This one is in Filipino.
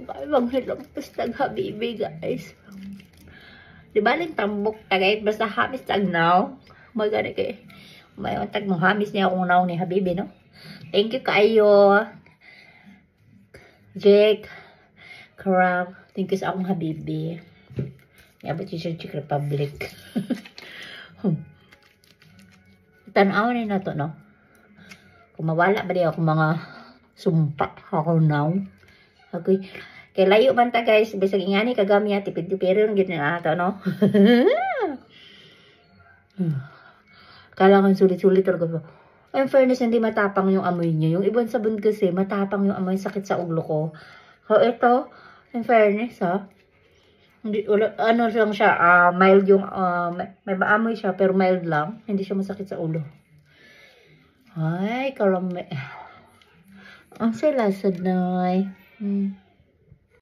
Maghilampos tag habibi guys. Di ba lang tambok tagay basta hamis tag now. Magani kay may tag mo hamis niya akong now ni habibi no. Thank you kayo. Jake Crab. Thank you sa akong habibi. Yabot yung Czech Republic. Tanaw na to no. Kung mawala ba di ako mga sumpa ako now. Okay. Kay layo man ta guys, bisag ingani kagami ya tipid-tipid gid na ato no. Kailangan sulit-sulit talaga. In fairness, hindi matapang yung amoy niyo. Yung ibang sabon kasi matapang yung amoy, sakit sa ulo ko. So ito, in fairness ha. Hindi ano lang siya, mild yung may maamoy siya pero mild lang, hindi siya masakit sa ulo. Ay, karami. Ang salasad na.